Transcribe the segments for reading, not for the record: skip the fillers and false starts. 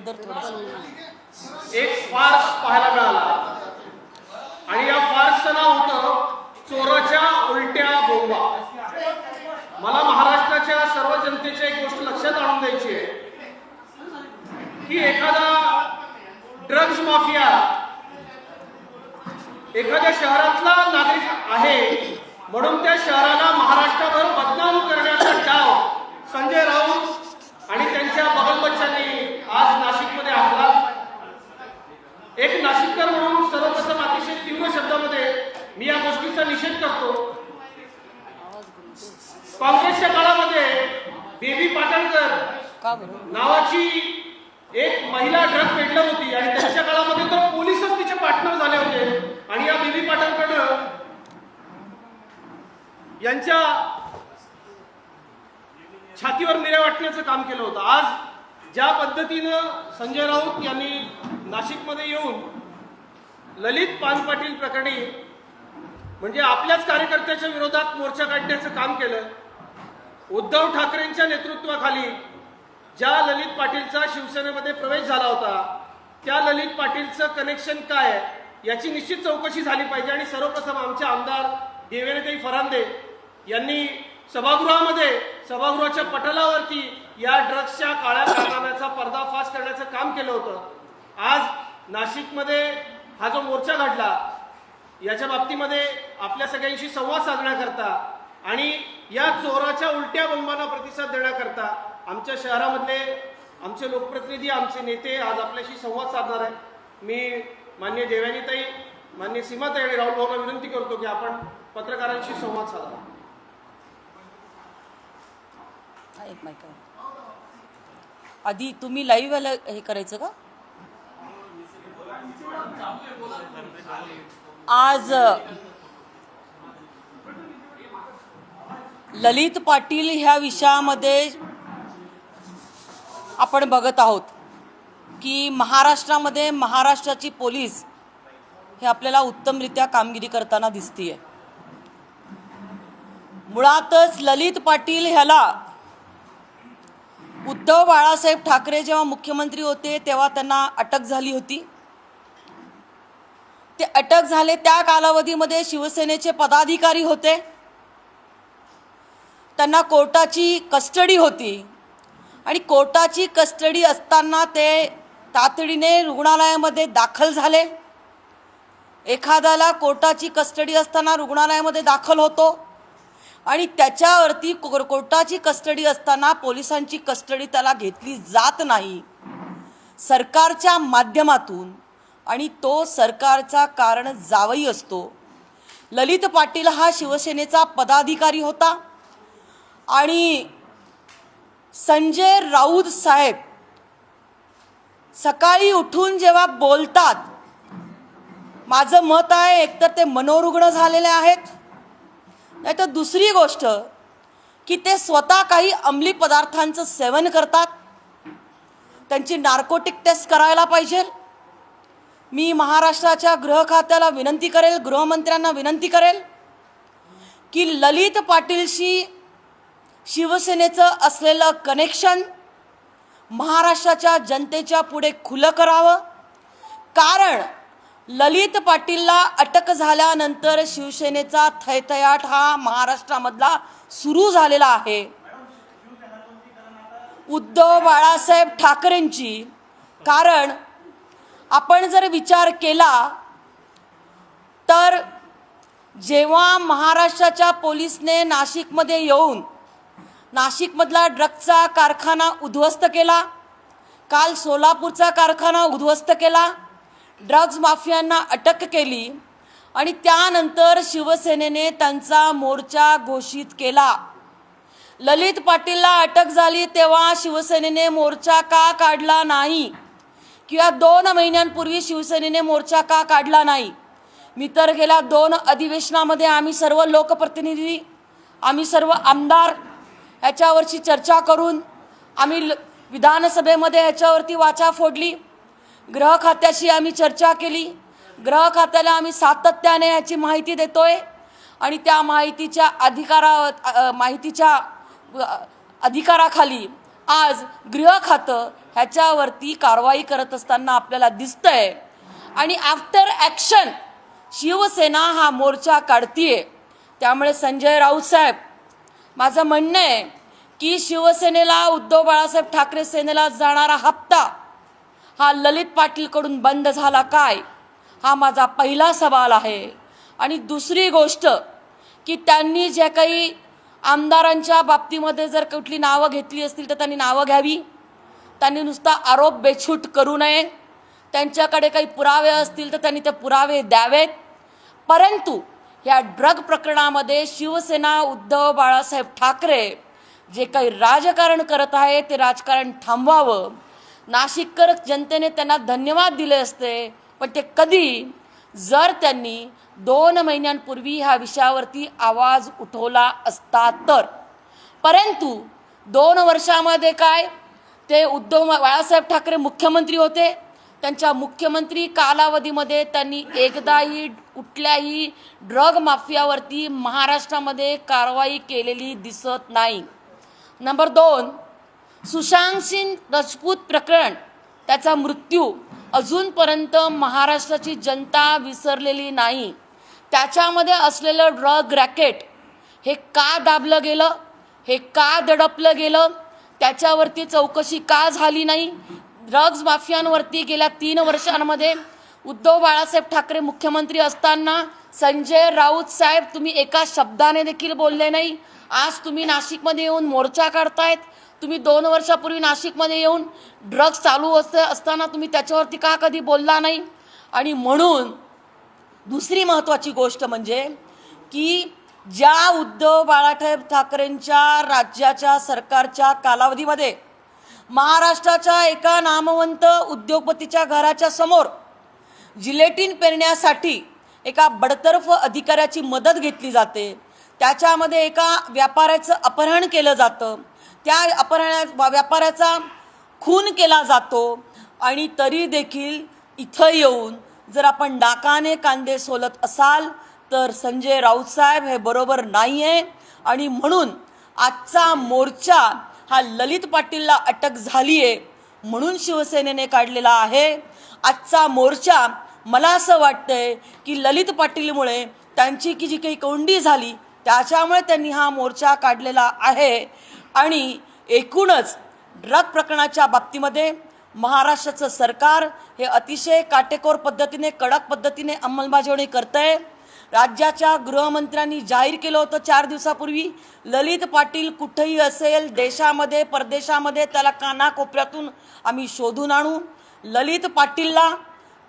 पदर थोडंसं एक फार्स पाहायला मिळाला आणि या फार्सचं नाव होतं चोराच्या उलट्या बोंबा। मला महाराष्ट्राच्या सर्व जनतेची एक गोष्ट लक्षात आणून द्यायची आहे की एखादा ड्रग्ज माफिया एखाद्या शहरातला नागरिक आहे म्हणून त्या शहराला महाराष्ट्रभर बदनाम करण्याचा डाव संजय राऊत आणि त्यांच्या बगलबच्च्यांनी आज नाशिकमध्ये आखला। एक नाशिककर म्हणून सर्वप्रथम अतिशय तीव्र शब्दामध्ये मी या गोष्टीचा निषेध करतो। काँग्रेसच्या काळामध्ये बेबी पाटणकर नावाची एक महिला ड्रग पेडलर होती आणि त्यांच्या काळामध्ये तर पोलीसच तिचे पार्टनर झाले होते आणि या बेबी पाटणकर यांच्या छातीवर मिऱ्या वाटण्याचं काम केलं होतं। आज ज्या पद्धतीनं संजय राऊत यांनी नाशिकमध्ये येऊन ललित पानपाटील प्रकरणी म्हणजे आपल्याच कार्यकर्त्याच्या विरोधात मोर्चा काढण्याचं काम केलं, उद्धव ठाकरेंच्या नेतृत्वाखाली ज्या ललित पाटीलचा शिवसेनेमध्ये प्रवेश झाला होता त्या ललित पाटीलचं कनेक्शन काय याची निश्चित चौकशी झाली पाहिजे। आणि सर्वप्रथम आमचे आमदार देवेंद्रताई फरांदे यांनी सभागृहाच्या पटलावरती या ड्रग्सच्या काळ्या कारनाम्याचा पर्दाफाश करण्याचं काम केलं होतं। आज नाशिकमध्ये हा जो मोर्चा घडला याच्या बाबतीमध्ये आपल्या सगळ्यांशी संवाद साधण्याकरता आणि या चोराच्या उलट्या बोंबांना प्रतिसाद देण्याकरता आमच्या शहरामधले आमचे लोकप्रतिनिधी आमचे नेते आज आपल्याशी संवाद साधणार आहेत। मी माननीय देवयानीताई, माननीय सीमाताई आणि राहुल भाऊंना विनंती करतो की आपण पत्रकारांशी संवाद साधा। एक माईक आधी तुम्ही लाईव्ह हे करायचं का? आज ललित पाटील ह्या विषयामध्ये आपण बघत आहोत की महाराष्ट्रामध्ये महाराष्ट्राची पोलीस हे आपल्याला उत्तमरित्या कामगिरी करताना दिसतीये। मुळातच ललित पाटील ह्याला उद्धव बाळासाहेब ठाकरे जेव्हा मुख्यमंत्री होते तेव्हा त्यांना अटक झाली होती। ते अटक झाले त्या कालावधीमध्ये शिवसेनेचे पदाधिकारी होते, त्यांना कोर्टाची कस्टडी होती आणि कोर्टाची कस्टडी असताना ते तातडीने रुग्णालयामध्ये दाखल झाले। एखाद्याला कोर्टाची कस्टडी असताना रुग्णालयामध्ये दाखल होतो आणि त्याच्यावरती कोर्टाची कस्टडी असताना पोलिसांची कस्टडी त्याला घेतली जात नाही सरकारच्या माध्यमातून, आणि तो सरकारचा कारण जावई असतो। ललित पाटील हा शिवसेनेचा पदाधिकारी होता आणि संजय राऊत साहेब सकाळी उठून जेव्हा बोलतात, माझं मत आहे एकतर ते मनोरुग्ण झालेले आहेत, नाही तर दुसरी गोष्ट की ते स्वतः काही अंमली पदार्थांचं सेवन करतात। त्यांची नार्कोटिक टेस्ट करायला पाहिजे। मी महाराष्ट्राच्या गृह खात्याला विनंती करेल, गृहमंत्र्यांना विनंती करेल की ललित पाटीलशी शिवसेनेचं असलेलं कनेक्शन महाराष्ट्राच्या जनतेच्या पुढे खुलं करावं, कारण ललित पाटीलला अटक झाल्यानंतर शिवसेनेचा थैथयाट हा महाराष्ट्रामधला सुरू झालेला आहे। उद्धव बाळासाहेब ठाकरेंची, कारण आपण जर विचार केला तर जेव्हा महाराष्ट्राच्या पोलिसने नाशिकमध्ये येऊन नाशिकमधला ड्रग्जचा कारखाना उद्ध्वस्त केला, काल सोलापूरचा कारखाना उद्ध्वस्त केला, ड्रग्ज माफियांना अटक केली आणि त्यानंतर शिवसेनेने त्यांचा मोर्चा घोषित केला। ललित पाटीलला अटक झाली तेव्हा शिवसेनेने मोर्चा का काढला नाही किंवा 2 महिन्यांपूर्वी शिवसेनेने मोर्चा का काढला नाही? मी तर गेल्या 2 अधिवेशनामध्ये आम्ही सर्व लोकप्रतिनिधी, आम्ही सर्व आमदार ह्याच्यावरची चर्चा करून आम्ही विधानसभेमध्ये ह्याच्यावरती वाचा फोडली, गृह खात्याशी आम्ही चर्चा केली, गृह खात्याला आम्ही सातत्याने ह्याची माहिती देतोय आणि त्या माहितीच्या अधिकाराखाली आज गृह खातं ह्याच्यावरती कारवाई करत असताना आपल्याला दिसतंय आणि आफ्टर ॲक्शन शिवसेना हा मोर्चा काढतीये. त्यामुळे संजय राऊत साहेब, माझं म्हणणं आहे की शिवसेनेला, उद्धव बाळासाहेब ठाकरे सेनेला जाणारा हप्ता हा ललित पाटीलकडून बंद झाला काय, हा माझा पहिला सवाल आहे. आणि दुसरी गोष्ट की त्यांनी जे काही आमदारांच्या बाबतीमध्ये जर कुठली नावं घेतली असतील तर त्यांनी नावं घ्यावी. त्यांनी नुसता आरोप बेछूट करू नये. त्यांच्याकडे काही पुरावे असतील तर त्यांनी ते पुरावे द्यावेत. परंतु या ड्रग प्रकरणामध्ये शिवसेना, उद्धव बाळासाहेब ठाकरे जे काही राजकारण करत आहे ते राजकारण थांबवावं. नाशिककर जनतेने त्यांना धन्यवाद दिले असते, पण ते कधी, जर त्यांनी 2 महिन्यांपूर्वी ह्या विषयावरती आवाज उठवला असता तर. परंतु 2 वर्षामध्ये काय, ते उद्धव बाळासाहेब ठाकरे मुख्यमंत्री होते. त्यांच्या मुख्यमंत्री कालावधीमध्ये त्यांनी एकदाही कुठल्याही ड्रग माफियावरती महाराष्ट्रामध्ये कारवाई केलेली दिसत नाही. नंबर 2, सुशांत सिंग राजपूत प्रकरण, त्याचा मृत्यू अजूनपर्यंत महाराष्ट्राची जनता विसरलेली नाही. त्याच्यामध्ये असलेलं ड्रग रॅकेट हे का दाबलं गेलं, हे का दडपलं गेलं, त्याच्यावरती चौकशी का झाली नाही. ड्रग्ज माफियांवरती गेल्या 3 वर्षांमध्ये उद्धव बाळासाहेब ठाकरे मुख्यमंत्री असताना संजय राऊत साहेब तुम्ही एका शब्दाने देखील बोलले नाही. आज तुम्ही नाशिकमध्ये येऊन मोर्चा काढतायत. तुम्ही 2 वर्षापूर्वी नाशिकमध्ये येऊन ड्रग्ज चालू असताना तुम्ही त्याच्यावरती का कधी बोलला नाही. आणि म्हणून दुसरी महत्त्वाची गोष्ट म्हणजे की ज्या उद्धव बाळासाहेब ठाकरेंच्या राज्याच्या सरकारच्या कालावधीमध्ये महाराष्ट्राच्या एका नामवंत उद्योगपतीच्या घराच्या समोर जिलेटिन पेरण्यासाठी एका बडतर्फ अधिकाऱ्याची मदत घेतली जाते, त्याच्यामध्ये एका व्यापाऱ्याचं अपहरण केलं जातं, त्या व्यापाऱ्याचा खून केला जातो. आणि तरी देखील इथं येऊन जर आपण डाकाने कांदे सोलत असाल तर संजय राऊत साहेब हे बरोबर नाही आहे. आणि म्हणून आजचा मोर्चा हा ललित पाटीलला अटक झाली आहे म्हणून शिवसेनेने काढलेला आहे. आजचा मोर्चा मला असं वाटतंय की ललित पाटीलमुळे त्यांची की जी काही कोंडी झाली त्याच्यामुळे त्यांनी हा मोर्चा काढलेला आहे. आणि एकूणच ड्रग प्रकरणाच्या बाबतीमध्ये महाराष्ट्राचं सरकार हे अतिशय काटेकोर पद्धतीने, कडक पद्धतीने अंमलबजावणी करतंय. राज्याच्या गृहमंत्र्यांनी जाहीर केलं होतं 4 दिवसापूर्वी, ललित पाटील कुठेही असेल, देशामध्ये परदेशामध्ये, त्याला कानाकोपऱ्यातून आम्ही शोधून आणू. ललित पाटीलला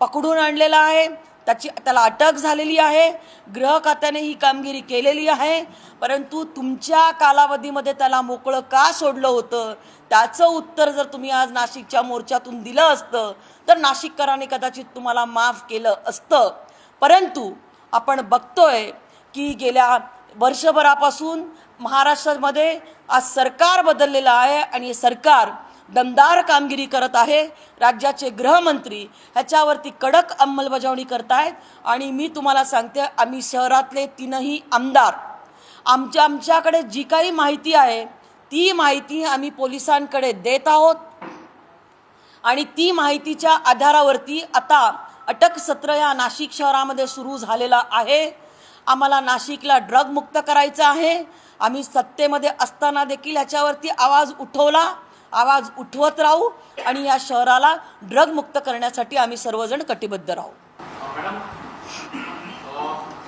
पकडून आणलेला आहे, त्याला अटक झालेली आहे. गृह खात्याने ही कामगिरी केलेली आहे. परंतु तुमच्या कालावधीमध्ये त्याला मोकळं का सोडलं होतं, त्याचं उत्तर जर तुम्ही आज नाशिकच्या मोर्चातून दिलं असतं तर नाशिककरांनी कदाचित तुम्हाला माफ केलं असतं. परंतु आपण बघतोय की गेल्या वर्षभरापासून महाराष्ट्रामध्ये आज सरकार बदललेलं आहे आणि हे सरकार दमदार कामगिरी करत आहे. राज्याचे गृहमंत्री ह्याच्यावरती कडक अंमलबजावणी करत आहेत. आणि मी तुम्हाला सांगते, आम्ही शहरातले 3ही आमदार आमच्याकडे जी काही माहिती आहे ती माहिती आम्ही पोलिसांकडे देत आहोत. आणि ती माहितीच्या आधारावरती आता अटक सत्र या नाशिक शहरामध्ये सुरू झालेला आहे. आम्हाला नाशिकला ड्रग मुक्त करायचं आहे. आम्ही सत्तेमध्ये असताना देखील ह्याच्यावरती आवाज उठवला, आवाज उठवत राहू आणि या शहराला ड्रग मुक्त करण्यासाठी आम्ही सर्वजण कटिबद्ध राहू. मॅडम,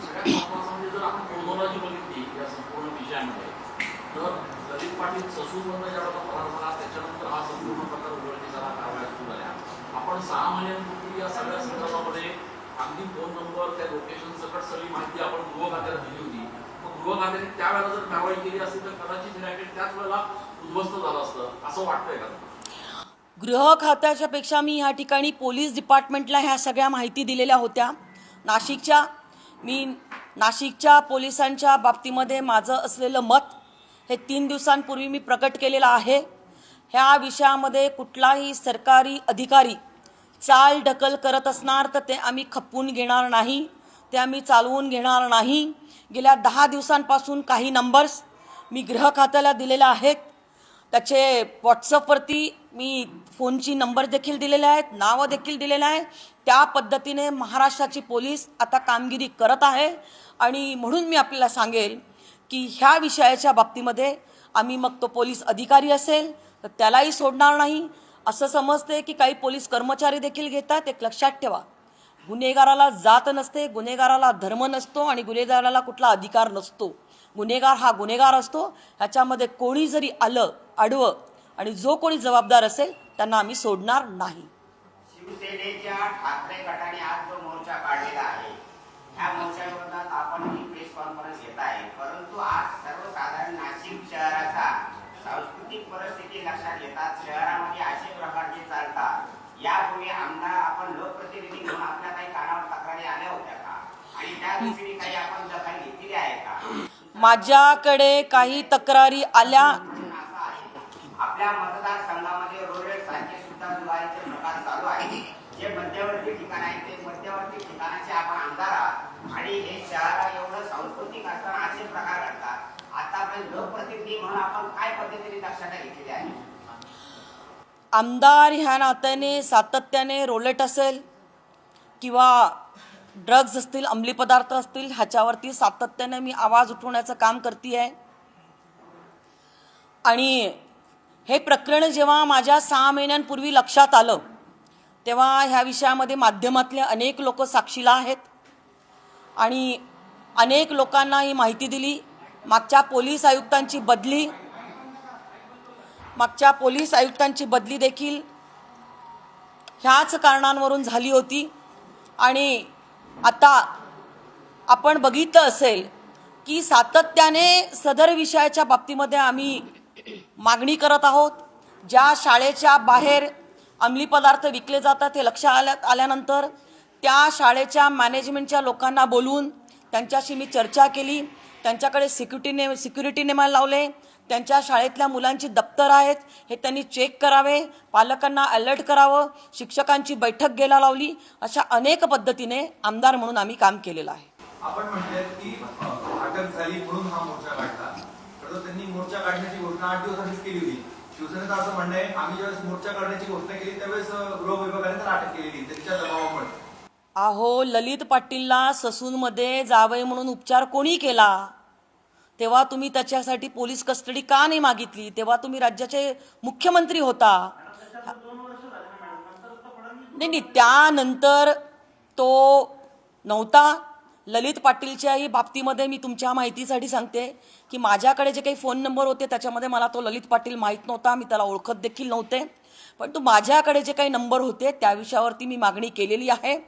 सगळ्यात महत्त्वाचं म्हणजे जर आपण क्रोनॉलॉजी बघितली या संपूर्ण विषयामध्ये तर ललित पाटील ससूरमधून ज्यावेळेला फरार झाला त्याच्यानंतर हा संपूर्ण प्रकार उघडकीचा कारवाया सुरू झाल्या. आपण 6 महिन्यांपूर्वी या सगळ्या संदर्भामध्ये अगदी फोन नंबर, त्या लोकेशन सकट सगळी माहिती आपण गृह खात्याला दिली होती. मग गृह खात्याने त्यावेळेला जर कारवाई केली असेल तर कदाचित रॅकेट त्याच वेळेला उद्ध्वस्त झालं असतं असं वाटतंय का? गृह खात्याच्या पेक्षा मी ह्या ठिकाणी पोलीस डिपार्टमेंटला ह्या सगळ्या माहिती दिलेल्या होत्या. नाशिकच्या पोलिसांच्या बाबतीमध्ये माझं असलेलं मत हे 3 दिवसांपूर्वी मी प्रकट केलेलं आहे. ह्या विषयामध्ये कुठलाही सरकारी अधिकारी चाल ढकल करत असणार तर ते आम्ही खपवून घेणार नाही, ते आम्ही चालवून घेणार नाही. गेल्या 10 दिवसांपासून काही नंबर्स मी गृह खात्याला दिलेल्या आहेत. त्याचे व्हॉट्सअपवरती मी फोनची नंबर देखील दिलेले आहेत, नावं देखील दिलेलं आहे. त्या पद्धतीने महाराष्ट्राची पोलीस आता कामगिरी करत आहे. आणि म्हणून मी आपल्याला सांगेल की ह्या विषयाच्या बाबतीमध्ये आम्ही मग तो पोलीस अधिकारी असेल तर त्यालाही सोडणार नाही. असं समजते की काही पोलीस कर्मचारी देखील घेतात. एक लक्षात ठेवा, गुन्हेगाराला जात नसते, गुन्हेगाराला धर्म नसतो आणि गुन्हेगाराला कुठला अधिकार नसतो. गुन्हेगार हा गुन्हेगार असतो. ह्याच्यामध्ये कोणी जरी आलं आडवं आणि जो कोणी जबाबदार असेल त्यांना आम्ही सोडणार नाही. शिवसेनेच्या ठाकरे गटाने आज जो मोर्चा काढलेला आहे ह्या मोर्चाविरोधात आपण ही प्रेस कॉन्फरन्स घेत आहे, परंतु आज सर्वसाधारण नाशिक शहराचा सांस्कृतिक परिस्थिती लक्षात घेतात शहरामध्ये असे प्रकार जे चालतात. यापूर्वी आमदार आपण लोकप्रतिनिधी म्हणून आपल्या काही कानावर तक्रारी आल्या होत्या का आणि त्या दिवशी काही आपण दखल घेतलेली आहे का? माझ्याकडे काही तक्रारी आल्या. आपल्या मतदारसंघामध्ये रोलेट सारखे सुद्धा जुगारीचे प्रकार चालू आहे. जे मध्यवर्ती ठिकाण आहे ते मध्यवर्ती ठिकाणाचे आपण आमदार आहात आणि हे शहर एवढं सांस्कृतिक असताना असे प्रकार घडतात. आतापर्यंत लोकप्रतिनिधी म्हणून आपण काय पद्धतीने दक्षता घेतलेली आहे? आमदार ह्या नात्याने सातत्याने रोलेट असेल किंवा ड्रग्ज असतील, अंमली पदार्थ असतील, ह्याच्यावरती सातत्याने मी आवाज उठवण्याचं काम करते आहे. आणि हे प्रकरण जेव्हा माझ्या 6 महिन्यांपूर्वी लक्षात आलं तेव्हा ह्या विषयामध्ये माध्यमातले अनेक लोक साक्षीला आहेत आणि अनेक लोकांना ही माहिती दिली. मागच्या पोलीस आयुक्तांची बदली देखील ह्याच कारणांवरून झाली होती. आणि आता आपण बघितलं असेल की सातत्याने सदर विषयाच्या बाबतीमध्ये आम्ही मागणी करत आहोत. ज्या शाळेच्या बाहेर अंमली पदार्थ विकले जातात हे लक्षात आल्यानंतर त्या शाळेच्या मॅनेजमेंटच्या लोकांना बोलवून त्यांच्याशी मी चर्चा केली. त्यांच्याकडे सिक्युरिटी नेमायला लावले. त्यांच्या शाळेतल्या मुलांची दप्तर आहेत हे त्यांनी चेक करावे, पालकांना अलर्ट करावं, शिक्षकांची बैठक घ्यायला लावली. अशा अनेक पद्धतीने आमदार म्हणून आम्ही काम केलेलं आहे. आपण म्हटले की अटक झाली म्हणून हा मोर्चा काढला, तर त्यांनी मोर्चा काढण्याची घोषणा 8 दिवस आधीच केली होती. शिवसेनेचं असं म्हणणं आहे आम्ही ज्यावेळेस मोर्चा काढण्याची घोषणा केली त्यावेळेस गृह विभागाने तर अटक केलेली त्यांच्या दबावामुळे. अहो, ललित पाटीलला ससूनमध्ये जावई म्हणून उपचार कोणी केला? तेव्हा तुम्ही त्याच्यासाठी पोलीस कस्टडी का नाही मागितली? तेव्हा तुम्ही राज्याचे मुख्यमंत्री होता. नाही, त्यानंतर तो नव्हता. ललित पाटीलच्याही बाबतीमध्ये मी तुमच्या माहितीसाठी सांगते की माझ्याकडे जे काही फोन नंबर होते त्याच्यामध्ये मला तो ललित पाटील माहीत नव्हता, मी त्याला ओळखत देखील नव्हते. पण तो माझ्याकडे जे काही नंबर होते त्या विषयावरती मी मागणी केलेली आहे.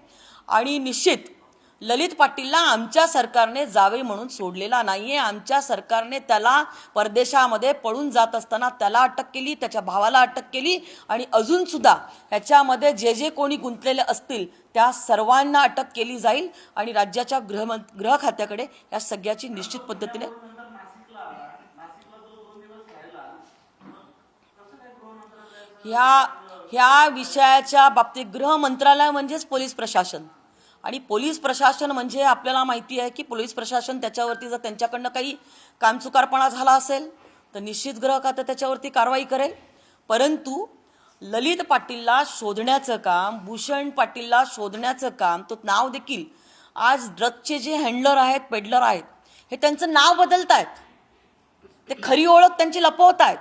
आणि निश्चित ललित पाटीलला आमच्या सरकारने जावे म्हणून सोडलेला नाहीये. आमच्या सरकारने त्याला परदेशामध्ये पळून जात असताना त्याला अटक केली, त्याच्या भावाला अटक केली आणि अजून सुद्धा ह्याच्यामध्ये जे जे कोणी गुंतलेले असतील त्या सर्वांना अटक केली जाईल. आणि राज्याच्या गृह खात्याकडे या सगळ्याची निश्चित पद्धतीने ह्या विषयाच्या बाबतीत गृह मंत्रालय म्हणजेच पोलीस प्रशासन आणि पोलीस प्रशासन म्हणजे आपल्याला माहिती आहे की पोलीस प्रशासन त्याच्यावरती जर त्यांच्याकडनं काही कामचुकारपणा झाला असेल तर निश्चित गृह खातं त्याच्यावरती कारवाई करेल. परंतु ललित पाटीलला शोधण्याचं काम, भूषण पाटीलला शोधण्याचं काम, तो नाव देखील आज ड्रग्जचे जे हँडलर आहेत, पेडलर आहेत, हे त्यांचं नाव बदलतायत. ते खरी ओळख त्यांची लपवतायत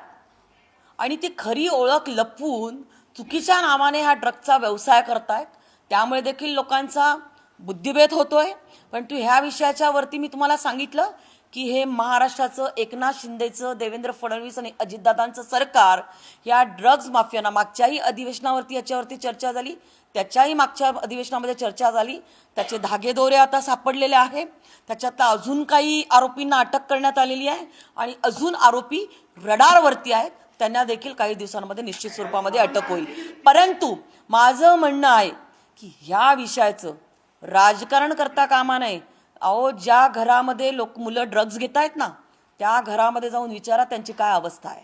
आणि ती खरी ओळख लपवून चुकीच्या नावाने हा ड्रग्जचा व्यवसाय करतायत. त्यामुळे देखील लोकांचा बुद्धिभेद होतोय. परंतु ह्या विषयाच्या वरती मी तुम्हाला सांगितलं की हे महाराष्ट्राचं एकनाथ शिंदेचं, देवेंद्र फडणवीस आणि अजितदादांचं सरकार या ड्रग्ज माफियांना मागच्याही अधिवेशनावरती याच्यावरती चर्चा झाली, त्याच्याही मागच्या अधिवेशनामध्ये चर्चा झाली. त्याचे धागेदोरे आता सापडलेले आहे. त्याच्यातल्या अजून काही आरोपींना अटक करण्यात आलेली आहे आणि अजून आरोपी रडारवरती आहेत. त्यांना देखील काही दिवसांमध्ये निश्चित स्वरूपामध्ये अटक होईल. परंतु माझं म्हणणं आहे की ह्या विषयाचं राजकारण करता कामा नये. अहो, ज्या घरामध्ये मुलं ड्रग्ज घेत आहेत ना त्या घरामध्ये जाऊन विचारा त्यांची काय अवस्था आहे.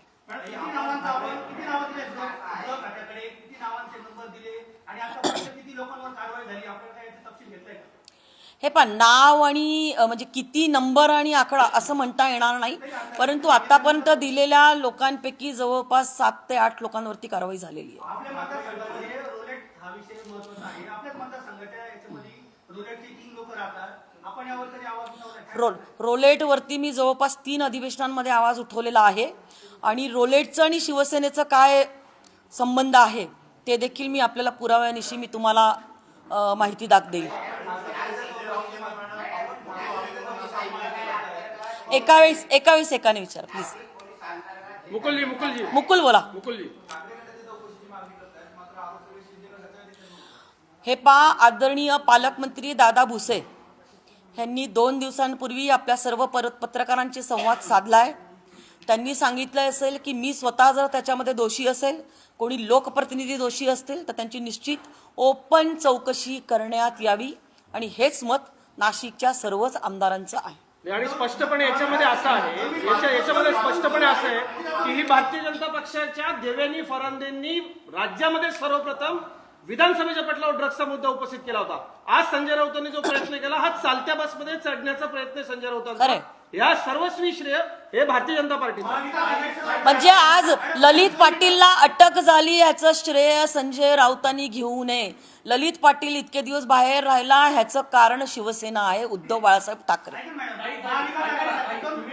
हे पण नाव आणि म्हणजे किती नंबर आणि आकडा असं म्हणता येणार नाही, परंतु आतापर्यंत दिलेल्या लोकांपैकी जवळपास 7 ते 8 लोकांवरती कारवाई झालेली आहे. आपल्या मतदारसंघामध्ये रोलेट हा विषय महत्त्वाचा आहे. आपल्याच मतदारसंघाच्या याच्यामध्ये रोलेटचे 3 लोक राहतात. आपण यावर कधी आवाज उठवलाय? रोलेटवरती मी जवळपास 3 अधिवेशनांमध्ये आवाज उठवलेला आहे आणि रोलेटचं आणि शिवसेनेचं काय संबंध आहे ते देखील मी आपल्याला पुराव्यानिशी मी तुम्हाला माहिती देईल. एकाने विचार प्लीज. मुकुल बोला. हे आदरणीय पालकमंत्री दादा भुसे यांनी 2 दिवसांपूर्वी आपल्या सर्व पत्रकारांशी संवाद साधलाय. त्यांनी सांगितलं असेल की मी स्वतः जर त्याच्यामध्ये दोषी असेल, कोणी लोकप्रतिनिधी दोषी असतील तर त्यांची निश्चित ओपन चौकशी करण्यात यावी आणि हेच मत नाशिकच्या सर्वच आमदारांचं आहे. आणि स्पष्टपणे याच्यामध्ये असं आहे, याच्यामध्ये स्पष्टपणे असं आहे की ही भारतीय जनता पक्षाच्या देवेनी फरांदेंनी राज्यामध्ये सर्वप्रथम विधानसभेच्या पटलावर ड्रग्सचा मुद्दा उपस्थित केला होता. आज संजय राऊतांनी जो प्रयत्न केला हा चालत्या बसमध्ये चढण्याचा प्रयत्न संजय राऊतांचा. या सर्वस्वी श्रेय हे भारतीय जनता पार्टीचं. म्हणजे आज ललित पाटीलला अटक झाली ह्याचं श्रेय संजय राऊतांनी घेऊ नये. ललित पाटील इतके दिवस बाहेर राहिला ह्याचं कारण शिवसेना आहे, उद्धव बाळासाहेब ठाकरे. तुम्ही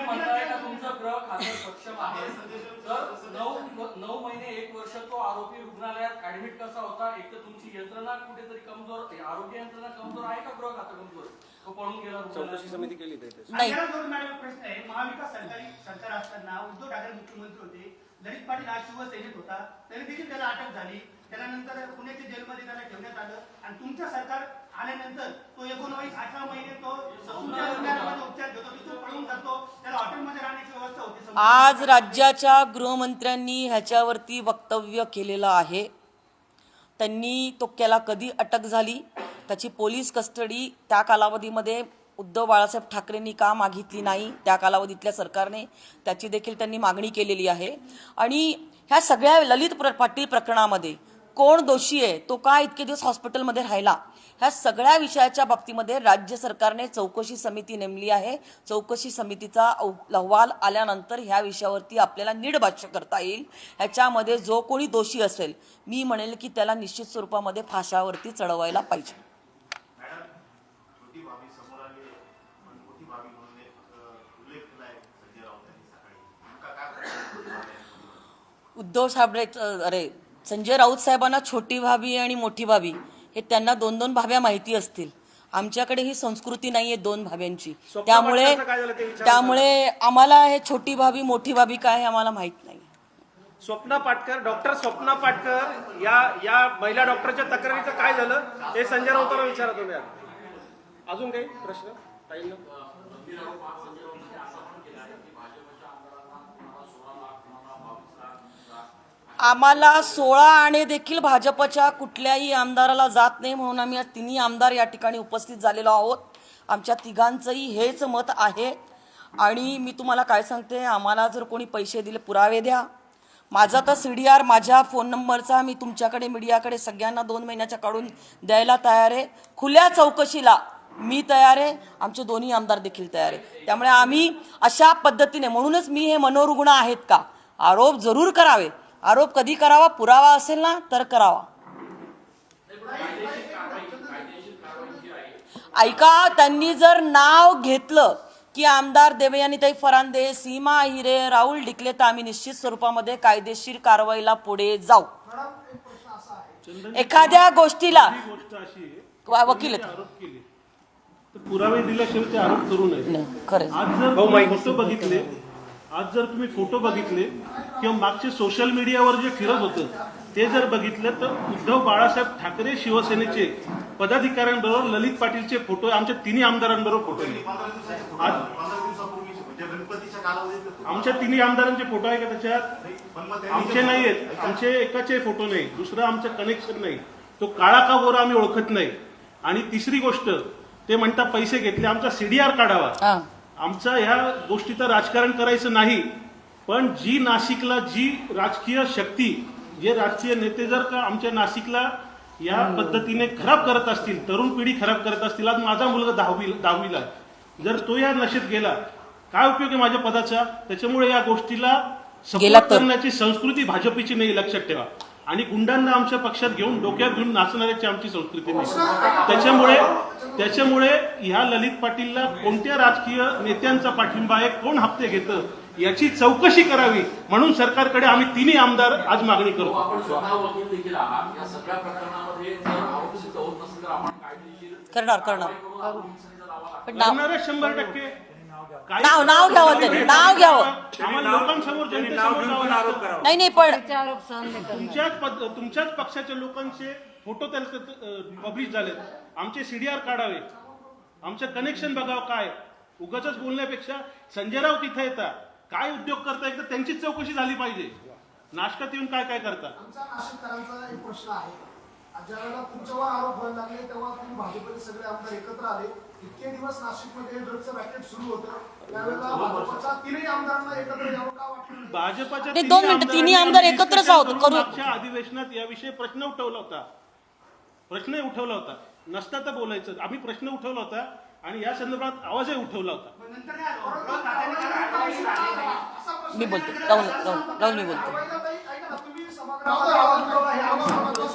म्हणताय का तुमचं ग्रह खातं सक्षम आहे, तर 9 महिने 1 वर्ष तो आरोपी रुग्णालयात ऍडमिट कसा होता? एक तर तुमची यंत्रणा कुठेतरी कमजोर, आरोग्य यंत्रणा कमजोर आहे का ग्रह खातं कमजोर? तो पळून गेला. चौकशी समिती केली नाही. प्रश्न आहे, महाविकास सरकार असताना उद्धव ठाकरे मुख्यमंत्री होते, ललित पाटील हा शिवसेनेत होता, तरी देखील त्याला अटक झाली. त्यानंतर पुण्याच्या जेलमध्ये त्याला ठेवण्यात आलं आणि तुमचं सरकार आल्यानंतर तो 19-18 महिने तो ससूनच्या रुग्णालयामध्ये उपचार घेतो, तिथून पळून जातो, त्याला हॉटेलमध्ये राहण्याची व्यवस्था होती. आज राज्याच्या गृहमंत्र्यांनी ह्याच्यावरती वक्तव्य केलेलं आहे. त्यांनी तो केला कधी अटक झाली, त्याची पोलीस कस्टडी त्या कालावधीमध्ये उद्धव बाळासाहेब ठाकरेंनी का मागितली नाही, त्या कालावधीतल्या सरकारने त्याची देखील त्यांनी मागणी केलेली आहे. आणि ह्या सगळ्या ललित पाटील प्रकरणामध्ये कोण दोषी आहे, तो का इतके दिवस हॉस्पिटलमध्ये राहिला, ह्या सगळ्या विषयाच्या बाबतीमध्ये राज्य सरकारने चौकशी समिती नेमली आहे. चौकशी समितीचा अहवाल आल्यानंतर ह्या विषयावरती आपल्याला नीट भाष्य करता येईल. ह्याच्यामध्ये जो कोणी दोषी असेल, मी म्हणेल की त्याला निश्चित स्वरूपामध्ये फाशावरती चढवायला पाहिजे. उद्धव साहेब संजय राऊत साहेबांना छोटी भाभी आणि मोठी भाभी हे त्यांना 2-2 भाभ्या माहिती असतील. आमच्याकडे ही संस्कृती नाहीये 2 भाभ्यांची, त्यामुळे आम्हाला हे छोटी भाभी मोठी भाभी काय हे आम्हाला माहित नाही. स्वप्ना पाटकर, डॉक्टर स्वप्ना पाटकर या महिला डॉक्टरच्या तक्रारीचं काय झालं हे संजय राऊतांना विचारा तुम्ही. अजून काही प्रश्न ताईंना? आम्हाला 16 आणे देखील भाजपच्या कुठल्याही आमदाराला जात नाही, म्हणून आम्ही 3 आमदार या ठिकाणी उपस्थित झालेलो आहोत. आमच्या तिघांचंही हेच मत आहे. आणि मी तुम्हाला काय सांगते, आम्हाला जर कोणी पैसे दिले पुरावे द्या. माझा तर CDR माझ्या फोन नंबरचा मी तुमच्याकडे मीडियाकडे सगळ्यांना 2 महिन्याच्या काढून द्यायला तयार आहे. खुल्या चौकशीला मी तयार आहे, आमचे दोन्ही आमदार देखील तयार आहे. त्यामुळे आम्ही अशा पद्धतीने, म्हणूनच मी हे मनोरुग्ण आहेत का, आरोप जरूर करावे. आरोप कधी करावा, पुरावा असेल ना तर करावा. ऐका, त्यांनी जर नाव घेतलं की आमदार देवयानीताई फरांदे, सीमा हिरे, राहुल डिकले, तर आम्ही निश्चित स्वरूपामध्ये कायदेशीर कारवाईला पुढे जाऊ. एखाद्या गोष्टीला वकील पुरावे दिल्याशिवाय ते आरोप करू नये. खरं आज जर तुम्ही फोटो बघितले किंवा मागचे सोशल मीडियावर जे फिरत होतं ते जर बघितलं तर उद्धव बाळासाहेब ठाकरे शिवसेनेचे पदाधिकाऱ्यांबरोबर ललित पाटीलचे फोटो, आमच्या 3 आमदारांबरोबर फोटो आहे. आमच्या 3 आमदारांचे फोटो आहे का त्याच्यात? आमचे नाही आहेत, आमचे एकाचे फोटो नाही, दुसरं आमचं कनेक्शन नाही. तो काळा का गोरा आम्ही ओळखत नाही. आणि तिसरी गोष्ट, ते म्हणता पैसे घेतले, आमचा CDR काढावा. आमचा ह्या गोष्टीचं राजकारण करायचं नाही, पण जी नाशिकला जी राजकीय शक्ती, जे राजकीय नेते जर का आमच्या नाशिकला या पद्धतीने खराब करत असतील, तरुण पिढी खराब करत असतील. आज माझा मुलगा दहावीला आहे. जर तो या नशेत गेला, काय उपयोग आहे माझ्या पदाचा? त्याच्यामुळे या गोष्टीला गेला सपोर्ट तर. करण्याची संस्कृती भाजपची नाही, लक्षात ठेवा. आणि गुंडांना आमच्या पक्षात घेऊन डोक्यात घेऊन नाचणाऱ्याची आमची संस्कृती नाही. त्याच्यामुळे ह्या ललित पाटीलला कोणत्या राजकीय नेत्यांचा पाठिंबा आहे, कोण हप्ते घेतं, याची चौकशी करावी. म्हणून सरकारकडे आम्ही तिन्ही आमदार आज मागणी तो करतो. आपण स्वतः वकील देखील आहात. या सगळ्या प्रकरणामध्ये जर आरोप सिद्ध होत नसेल तर आपण कायदेशीर करणार. कारवाई करून आरोपींचा दावा लागतो. पण नाव करणारच 100%. काही- नाव घ्यावं त्यांनी, नाव घ्यावं. आम्हाला लोकांसमोर जनतेसमोर जावं लागतं. नाही पण तुमच्याच पक्षाच्या लोकांचे फोटो पब्लिश झालेत. आमचे सीडीआर काढावे, आमचं कनेक्शन बघावं. काय उगाच बोलण्यापेक्षा संजय राऊत तिथे येतात, काय उद्योग करता, एकदा त्यांचीच चौकशी झाली पाहिजे. नाशकात येऊन काय काय करता. आमचा नाशिककरांचा एक प्रश्न आहे. ज्यावेळेला तुमच्यावर आरोप व्हायला लागले तेव्हा तुम्ही भाजपचे सगळे आमदार एकत्र आले. इतके दिवस नाशिकमध्ये ड्रग्जचं रॅकेट सुरू होतं. त्यावेळेला भाजपच्या तीनही आमदारांना एकत्र यावं का वाटलं? भाजपच्या नाही, 2 मिनिटं, तिन्ही आमदार एकत्रच आहोत, करू. मागच्या अधिवेशनात याविषयी प्रश्न उठवला होता. नसता तर बोलायचं. आम्ही प्रश्न उठवला होता आणि या संदर्भात आवाजही उठवला होता. नंतर काय गृह खात्याने मी बोलते, राहुल मी बोलते. अवैधाताई, ऐका ना, तुम्ही सभागृहामध्ये आवाज उठवला, हे आम्ही समजतो.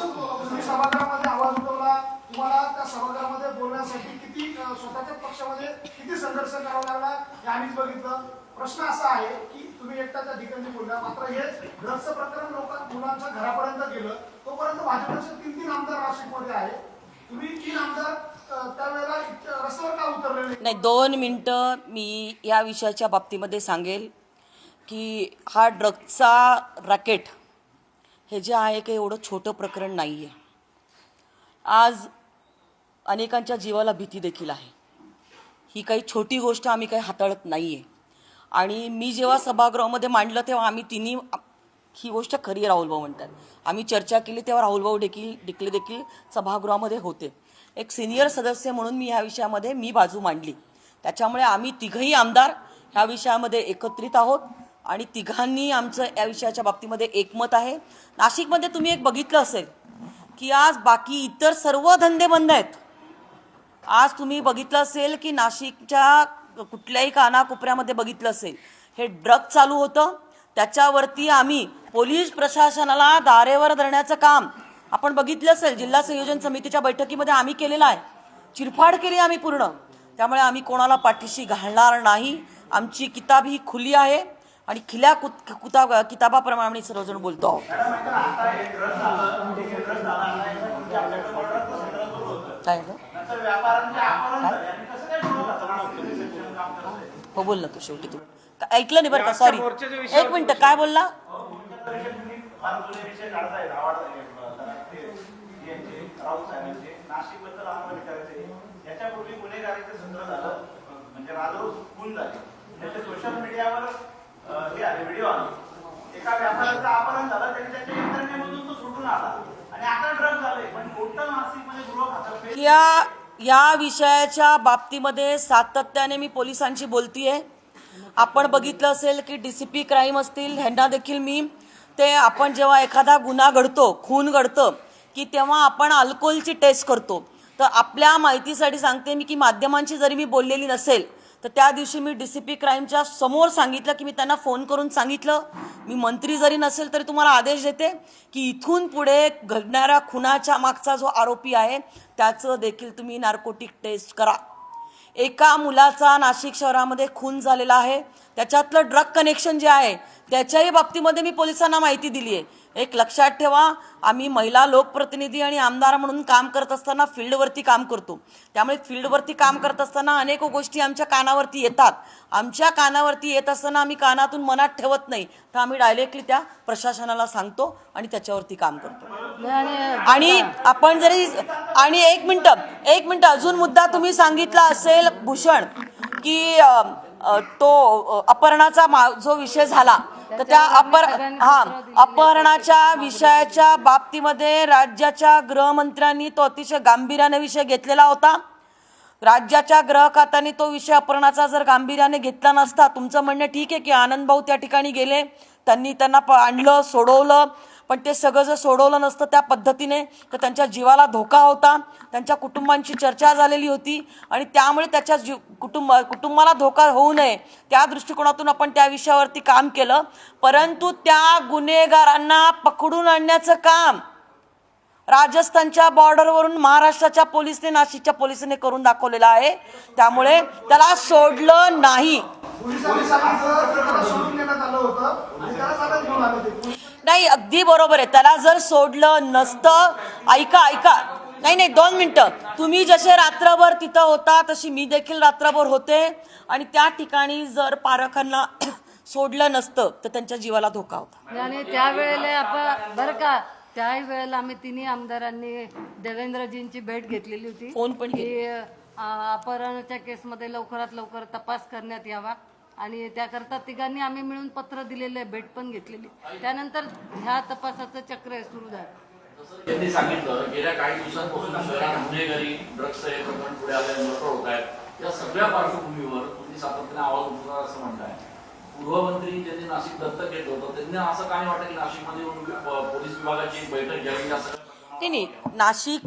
तुम्ही सभागृहामध्ये आवाज उठवला. तुम्हाला त्या सभागृहामध्ये बोलण्यासाठी किती स्वतःच्याच पक्षामध्ये किती संघर्ष करावा लागला हे आम्हीच बघितलं. प्रश्न असा आहे की तुम्ही एकटा त्या ठिकाणी बोलला, मात्र हे ड्रग्जचं प्रकरण मुलांच्या घरापर्यंत गेलं. तोपर्यंत भाजपचे 3 आमदार नाशिकमध्ये आहे. तुम्ही 3 आमदार त्यावेळेला रस्त्यावर का उतरलेले? नाही, 2 मिनिटं मी या विषयाच्या बाबतीमध्ये सांगेल की हा ड्रग्जचा रॅकेट हे जे आहे काही एवढं छोटं प्रकरण नाही आहे. आज अनेकांच्या जीवाला भीती देखील आहे. ही काही छोटी गोष्ट आम्ही काही हाताळत नाही आहे. आणि मी जेव्हा सभागृहामध्ये मांडलं तेव्हा आम्ही तिन्ही, ही गोष्ट खरी राहुल भाऊ म्हणतात, आम्ही चर्चा केली तेव्हा राहुल भाऊ देखील सभागृहामध्ये होते. एक सिनियर सदस्य म्हणून मी ह्या विषयामध्ये मी बाजू मांडली. त्याच्यामुळे आम्ही तिघही आमदार ह्या विषयामध्ये एकत्रित आहोत आणि तिघांनी आमचं या विषयाच्या बाबतीमध्ये एकमत आहे. नाशिकमध्ये तुम्ही एक बघितलं असेल की आज बाकी इतर सर्व धंदे बंद आहेत. आज तुम्ही बघितलं असेल की नाशिकच्या कुठल्याही कानाकोपऱ्यामध्ये बघितलं असेल हे ड्रग चालू होतं. त्याच्यावरती आम्ही पोलीस प्रशासनाला दारेवर धरण्याचं काम आपण बघितलं असेल. जिल्हा संयोजन समितीच्या बैठकीमध्ये आम्ही केलेलं आहे. चिरफाड केली आम्ही पूर्ण. त्यामुळे आम्ही कोणाला पाठीशी घालणार नाही. आमची किताब ही खुली आहे आणि खिल्या किताबाप्रमाणे आम्ही सर्वजण बोलतो आहोत. काय हो बोल ना तू, शेवटी तू ऐकलं नाही बरं का, सॉरी. एक मिनिट, काय बोलला? याच्यापूर्वी गुन्हेगारीचं सत्र झालं, म्हणजे राजरोस खून झाले. त्याचे सोशल मीडियावर हे आले, व्हिडिओ आले. एका व्यापाऱ्याचं अपहरण झालं, त्याने त्याच्या यंत्रणेमधून तो सुटून आला आणि आता ड्रग झाले. पण टोटल नाशिकमध्ये गृह खातं या विषयाच्या बाबतीमध्ये सातत्याने मी पोलिसांशी बोलतीये. आपण बघितलं असेल की DCP क्राईम असतील, ह्यांना देखील मी ते आपण जेव्हा एखादा गुन्हा घडतो, खून घडतं की तेव्हा आपण अल्कोहोलची टेस्ट करतो. तर आपल्या माहितीसाठी सांगते मी की माध्यमांची जरी मी बोललेली नसेल तर त्या दिवशी मी DCP क्राईमच्या समोर सांगितलं की मी त्यांना फोन करून सांगितलं, मी मंत्री जरी नसेल तरी तुम्हाला आदेश देते की इथून पुढे घडणाऱ्या खुनाच्या मागचा जो आरोपी आहे त्याचं देखील तुम्ही नार्कोटिक टेस्ट करा. एका मुलाचा नाशिक शहरामध्ये खून झालेला आहे, त्याच्यातलं ड्रग कनेक्शन जे आहे त्याच्याही बाबतीमध्ये मी पोलिसांना माहिती दिली आहे. एक लक्षात ठेवा, आम्ही महिला लोकप्रतिनिधी आणि आमदार म्हणून काम करत असताना फील्डवरती काम करतो. त्यामुळे फील्डवरती काम करत असताना अनेक गोष्टी आमच्या कानावरती येतात. आमच्या कानावरती येत असताना आम्ही कानातून मनात ठेवत नाही, तर आम्ही डायरेक्टली त्या प्रशासनाला सांगतो आणि त्याच्यावरती काम करतो. आणि आपण जरी आणि एक मिनिट अजून मुद्दा तुम्ही सांगितला असेल भूषण की तो अपहरणाचा जो विषय झाला, तर त्या अपहरणाच्या विषयाच्या बाबतीमध्ये राज्याच्या गृहमंत्र्यांनी तो अतिशय गांभीर्याने विषय घेतलेला होता. राज्याच्या गृह खात्याने तो विषय अपहरणाचा जर गांभीर्याने घेतला नसता, तुमचं म्हणणं ठीक आहे की आनंद भाऊ त्या ठिकाणी गेले, त्यांना आणलं, सोडवलं, पण ते सगळं जर सोडवलं नसतं त्या पद्धतीने तर त्यांच्या जीवाला धोका होता, त्यांच्या कुटुंबांची चर्चा झालेली होती आणि त्यामुळे त्याच्या कुटुंबाला धोका होऊ नये त्या दृष्टिकोनातून आपण त्या विषयावरती काम केलं. परंतु त्या गुन्हेगारांना पकडून आणण्याचं काम राजस्थानच्या बॉर्डरवरून महाराष्ट्राच्या पोलिसने, नाशिकच्या पोलिसांनी करून दाखवलेलं आहे. त्यामुळे त्याला सोडलं नाही. पोलिसांनी सांगितलं त्याला सोडून देण्यात आलं होतं आणि त्याला ताब्यात घेऊन आले ते. नाही, अगदी बरोबर आहे. त्याला जर सोडलं नसतं, ऐका नाही 2 मिनिटं. तुम्ही जसे रात्रभर तिथं होता तशी मी देखील रात्रभर होते आणि त्या ठिकाणी जर पारखांना सोडलं नसतं तर त्यांच्या जीवाला धोका होता. आणि त्यावेळेला आपण बरं का त्याही वेळेला आम्ही तिन्ही आमदारांनी देवेंद्रजींची भेट घेतलेली होती. फोन पण की अपहरणाच्या केसमध्ये लवकरात लवकर तपास करण्यात यावा आणि त्याकरता तिघांनी आम्ही मिळून पत्र दिलेले, भेट पण घेतलेली. त्यानंतर ह्या तपासाचं चक्र सुरू झालं. त्यांनी सांगितलं गेल्या काही दिवसांपासून शहरात गुन्हेगारी, ड्रग्स हे प्रकरण पुढे आले होत आहेत. या सगळ्या पार्श्वभूमीवर तुम्ही सातत्याने आवाज उठवणार असं म्हणताय. गृहमंत्री ज्यांनी नाशिक दत्तक घेतलं होतं त्यांना असं काय वाटतं की नाशिकमध्ये येऊन पोलीस विभागाची एक बैठक घ्यावी असं? नाही, नाशिक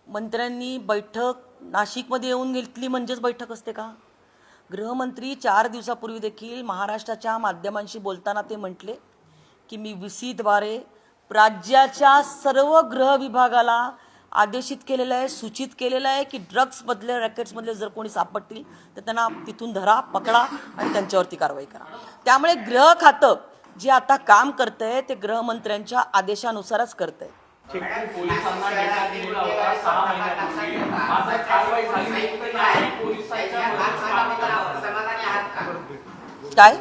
मंत्र्यांनी बैठक नाशिकमध्ये येऊन घेतली म्हणजेच बैठक असते का? गृहमंत्री 4 दिवसापूर्वी देखील महाराष्ट्राच्या माध्यमांशी बोलताना ते म्हटले की मी VC-द्वारे राज्याच्या सर्व गृह विभागाला आदेशित केलेलं आहे, सूचित केलेलं आहे की ड्रग्समधले, रॅकेट्समधले जर कोणी सापडतील तर त्यांना तिथून धरा, पकडा आणि त्यांच्यावरती कारवाई करा. त्यामुळे गृह खातं जे आता काम करतंय ते गृहमंत्र्यांच्या आदेशानुसारच करतंय. पोलिसांना डेटा दिलेला होता 6 महिन्यापूर्वी. आता कारवाई झाली नाही तर नाशिक पोलिसांच्या समाधानी आहात का? काय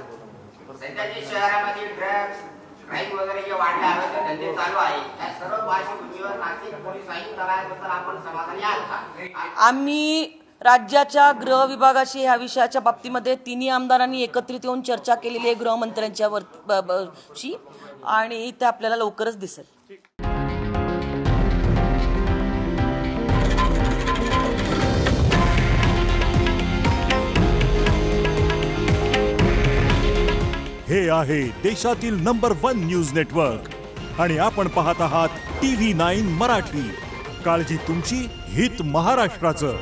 सध्या जे शहरामध्ये ड्रग्स, क्राईम वगैरे जे वाढले अवैध धंदे चालू आहे त्या सर्व पार्श्वभूमीवर नाशिक पोलीस आयुक्त दलाबद्दल आपण समाधानी आहात का? आम्ही राज्याच्या गृह विभागाशी ह्या विषयाच्या बाबतीमध्ये तिन्ही आमदारांनी एकत्रित येऊन चर्चा केलेली आहे गृहमंत्र्यांच्या शी आणि ते आपल्याला लवकरच दिसेल. हे आहे देशातील नंबर 1 न्यूज नेटवर्क आणि आपण पाहत आहात TV9 मराठी. काळजी तुमची, हित महाराष्ट्राचं.